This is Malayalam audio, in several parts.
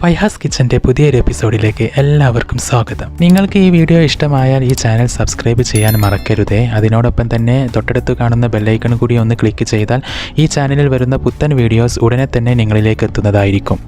ഫൈഹാസ് കിച്ചൻ്റെ പുതിയൊരു എപ്പിസോഡിലേക്ക് എല്ലാവർക്കും സ്വാഗതം. നിങ്ങൾക്ക് ഈ വീഡിയോ ഇഷ്ടമായാൽ ഈ ചാനൽ സബ്സ്ക്രൈബ് ചെയ്യാൻ മറക്കരുതേ. അതിനോടൊപ്പം തന്നെ തൊട്ടടുത്ത് കാണുന്ന ബെല്ലൈക്കൺ കൂടി ഒന്ന് ക്ലിക്ക് ചെയ്താൽ ഈ ചാനലിൽ വരുന്ന പുത്തൻ വീഡിയോസ് ഉടനെ തന്നെ നിങ്ങളിലേക്ക് എത്തുന്നതായിരിക്കും.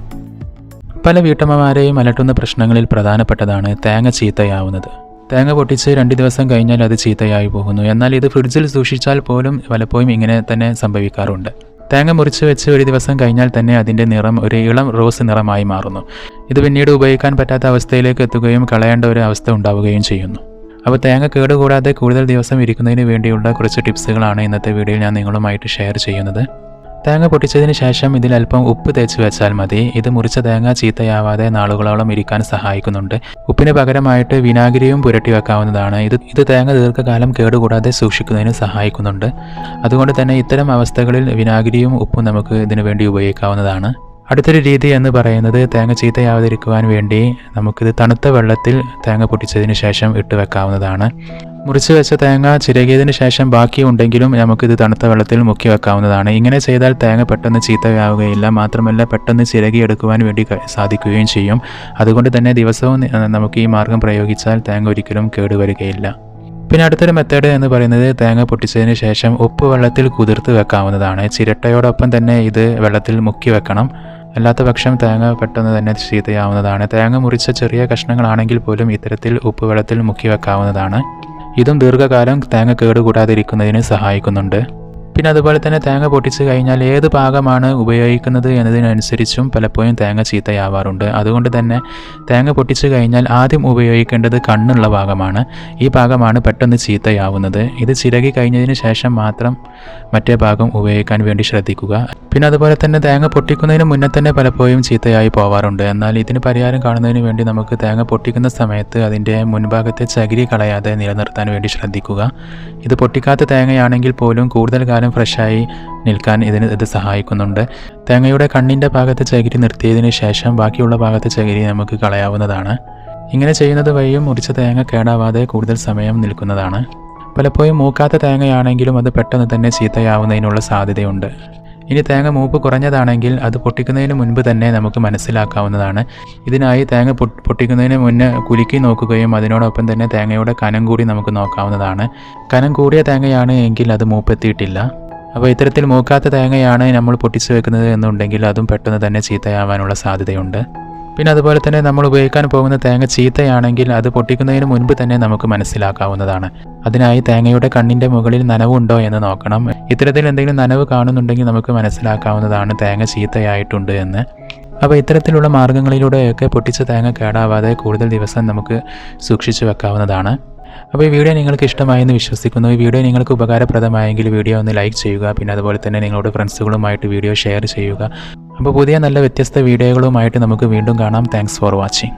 പല വീട്ടമ്മമാരെയും അലട്ടുന്ന പ്രശ്നങ്ങളിൽ പ്രധാനപ്പെട്ടതാണ് തേങ്ങ ചീത്തയാവുന്നത്. തേങ്ങ പൊട്ടിച്ച് 2 ദിവസം കഴിഞ്ഞാൽ അത് ചീത്തയായി പോകുന്നു. എന്നാൽ ഇത് ഫ്രിഡ്ജിൽ സൂക്ഷിച്ചാൽ പോലും പലപ്പോഴും ഇങ്ങനെ തന്നെ സംഭവിക്കാറുണ്ട്. തേങ്ങ മുറിച്ച് വെച്ച് 1 ദിവസം കഴിഞ്ഞാൽ തന്നെ അതിൻ്റെ നിറം ഒരു ഇളം റോസ് നിറമായി മാറുന്നു. ഇത് പിന്നീട് ഉപയോഗിക്കാൻ പറ്റാത്ത അവസ്ഥയിലേക്ക് എത്തുകയും കളയേണ്ട ഒരു അവസ്ഥ ഉണ്ടാവുകയും ചെയ്യുന്നു. അപ്പോൾ തേങ്ങ കേടുകൂടാതെ കൂടുതൽ ദിവസം ഇരിക്കുന്നതിന് വേണ്ടിയുള്ള കുറച്ച് ടിപ്സുകളാണ് ഇന്നത്തെ വീഡിയോയിൽ ഞാൻ നിങ്ങളുമായിട്ട് ഷെയർ ചെയ്യുന്നത്. തേങ്ങ പൊട്ടിച്ചതിന് ശേഷം ഇതിൽ അല്പം ഉപ്പ് തേച്ച് വെച്ചാൽ മതി. ഇത് മുറിച്ച തേങ്ങ ചീത്തയാവാതെ നാളുകളോളം ഇരിക്കാൻ സഹായിക്കുന്നുണ്ട്. ഉപ്പിന് പകരമായിട്ട് വിനാഗിരിയും പുരട്ടി വെക്കാവുന്നതാണ്. ഇത് തേങ്ങ ദീർഘകാലം കേടുകൂടാതെ സൂക്ഷിക്കുന്നതിന് സഹായിക്കുന്നുണ്ട്. അതുകൊണ്ട് തന്നെ ഇത്തരം അവസ്ഥകളിൽ വിനാഗിരിയും ഉപ്പും നമുക്ക് ഇതിനു വേണ്ടി ഉപയോഗിക്കാവുന്നതാണ്. അടുത്തൊരു രീതി എന്ന് പറയുന്നത് തേങ്ങ ചീത്തയാവാതിരിക്കുവാൻ വേണ്ടി നമുക്കിത് തണുത്ത വെള്ളത്തിൽ തേങ്ങ പൊട്ടിച്ചതിന് ശേഷം ഇട്ട് വെക്കാവുന്നതാണ്. മുറിച്ച് വെച്ച തേങ്ങ ചിരകിയതിന് ശേഷം ബാക്കിയുണ്ടെങ്കിലും നമുക്കിത് തണുത്ത വെള്ളത്തിൽ മുക്കി വെക്കാവുന്നതാണ്. ഇങ്ങനെ ചെയ്താൽ തേങ്ങ പെട്ടെന്ന് ചീത്തയാവുകയില്ല. മാത്രമല്ല പെട്ടെന്ന് ചിരകിയെടുക്കുവാൻ വേണ്ടി സാധിക്കുകയും ചെയ്യും. അതുകൊണ്ട് തന്നെ ദിവസവും നമുക്ക് ഈ മാർഗം പ്രയോഗിച്ചാൽ തേങ്ങ ഒരിക്കലും കേടുവരികയില്ല. പിന്നെ അടുത്തൊരു മെത്തേഡ് എന്ന് പറയുന്നത് തേങ്ങ പൊട്ടിച്ചതിന് ശേഷം ഉപ്പ് വെള്ളത്തിൽ കുതിർത്ത് വെക്കാവുന്നതാണ്. ചിരട്ടയോടൊപ്പം തന്നെ ഇത് വെള്ളത്തിൽ മുക്കി വെക്കണം. അല്ലാത്ത പക്ഷം തേങ്ങ പെട്ടെന്ന് തന്നെ ചീത്തയാവുന്നതാണ്. തേങ്ങ മുറിച്ച ചെറിയ കഷ്ണങ്ങളാണെങ്കിൽ പോലും ഇത്തരത്തിൽ ഉപ്പ് വെള്ളത്തിൽ മുക്കി വെക്കാവുന്നതാണ്. ഇതും ദീർഘകാലം തേങ്ങ കേടുകൂടാതിരിക്കുന്നതിന് സഹായിക്കുന്നുണ്ട്. പിന്നെ അതുപോലെ തന്നെ തേങ്ങ പൊട്ടിച്ച് കഴിഞ്ഞാൽ ഏത് ഭാഗമാണ് ഉപയോഗിക്കുന്നത് എന്നതിനനുസരിച്ചും പലപ്പോഴും തേങ്ങ ചീത്തയാവാറുണ്ട്. അതുകൊണ്ട് തന്നെ തേങ്ങ പൊട്ടിച്ച് കഴിഞ്ഞാൽ ആദ്യം ഉപയോഗിക്കേണ്ടത് കണ്ണുള്ള ഭാഗമാണ്. ഈ ഭാഗമാണ് പെട്ടെന്ന് ചീത്തയാവുന്നത്. ഇത് ചിരകി കഴിഞ്ഞതിന് ശേഷം മാത്രം മറ്റേ ഭാഗം ഉപയോഗിക്കാൻ വേണ്ടി ശ്രദ്ധിക്കുക. പിന്നെ അതുപോലെ തന്നെ തേങ്ങ പൊട്ടിക്കുന്നതിന് മുന്നേ തന്നെ പലപ്പോഴും ചീത്തയായി പോവാറുണ്ട്. എന്നാൽ ഇതിന് പരിഹാരം കാണുന്നതിന് വേണ്ടി നമുക്ക് തേങ്ങ പൊട്ടിക്കുന്ന സമയത്ത് അതിൻ്റെ മുൻഭാഗത്തെ ചകിരി കളയാതെ നിലനിർത്താൻ വേണ്ടി ശ്രദ്ധിക്കുക. ഇത് പൊട്ടിക്കാത്ത തേങ്ങയാണെങ്കിൽ പോലും കൂടുതൽ കാലം ഫ്രഷായി നിൽക്കാൻ ഇത് സഹായിക്കുന്നുണ്ട്. തേങ്ങയുടെ കണ്ണിൻ്റെ ഭാഗത്ത് ചകിരി നിർത്തിയതിന് ശേഷം ബാക്കിയുള്ള ഭാഗത്ത് ചകിരി നമുക്ക് കളയാവുന്നതാണ്. ഇങ്ങനെ ചെയ്യുന്നത് വഴിയും മുറിച്ച തേങ്ങ കേടാവാതെ കൂടുതൽ സമയം നിൽക്കുന്നതാണ്. പലപ്പോഴും മൂക്കാത്ത തേങ്ങയാണെങ്കിലും അത് പെട്ടെന്ന് തന്നെ ചീത്തയാവുന്നതിനുള്ള സാധ്യതയുണ്ട്. ഇനി തേങ്ങ മൂപ്പ് കുറഞ്ഞതാണെങ്കിൽ അത് പൊട്ടിക്കുന്നതിന് മുൻപ് തന്നെ നമുക്ക് മനസ്സിലാക്കാവുന്നതാണ്. ഇതിനായി തേങ്ങ പൊട്ടിക്കുന്നതിന് മുന്നേ കുലുക്കി നോക്കുകയും അതിനോടൊപ്പം തന്നെ തേങ്ങയുടെ കനം കൂടി നമുക്ക് നോക്കാവുന്നതാണ്. കനം കൂടിയ തേങ്ങയാണ് എങ്കിൽ അത് മൂപ്പെത്തിയിട്ടില്ല. അപ്പോൾ ഇത്തരത്തിൽ മൂക്കാത്ത തേങ്ങയാണ് നമ്മൾ പൊട്ടിച്ച് വെക്കുന്നത് എന്നുണ്ടെങ്കിൽ അതും പെട്ടെന്ന് തന്നെ ചീത്തയാവാനുള്ള സാധ്യതയുണ്ട്. പിന്നെ അതുപോലെ തന്നെ നമ്മൾ ഉപയോഗിക്കാൻ പോകുന്ന തേങ്ങ ചീത്തയാണെങ്കിൽ അത് പൊട്ടിക്കുന്നതിന് മുൻപ് തന്നെ നമുക്ക് മനസ്സിലാക്കാവുന്നതാണ്. അതിനായി തേങ്ങയുടെ കണ്ണിൻ്റെ മുകളിൽ നനവുണ്ടോ എന്ന് നോക്കണം. ഇത്തരത്തിൽ എന്തെങ്കിലും നനവ് കാണുന്നുണ്ടെങ്കിൽ നമുക്ക് മനസ്സിലാക്കാവുന്നതാണ് തേങ്ങ ചീത്തയായിട്ടുണ്ട് എന്ന്. അപ്പോൾ ഇത്തരത്തിലുള്ള മാർഗ്ഗങ്ങളിലൂടെയൊക്കെ പൊട്ടിച്ച തേങ്ങ കേടാവാതെ കൂടുതൽ ദിവസം നമുക്ക് സൂക്ഷിച്ചു വെക്കാവുന്നതാണ്. അപ്പോൾ ഈ വീഡിയോ നിങ്ങൾക്ക് ഇഷ്ടമായെന്ന് വിശ്വസിക്കുന്നു. ഈ വീഡിയോ നിങ്ങൾക്ക് ഉപകാരപ്രദമായെങ്കിൽ വീഡിയോ ഒന്ന് ലൈക്ക് ചെയ്യുക. പിന്നെ അതുപോലെ തന്നെ നിങ്ങളുടെ ഫ്രണ്ട്സുകളുമായിട്ട് വീഡിയോ ഷെയർ ചെയ്യുക. അപ്പോൾ പുതിയ നല്ല വ്യത്യസ്ത വീഡിയോകളുമായിട്ട് നമുക്ക് വീണ്ടും കാണാം. Thanks for watching.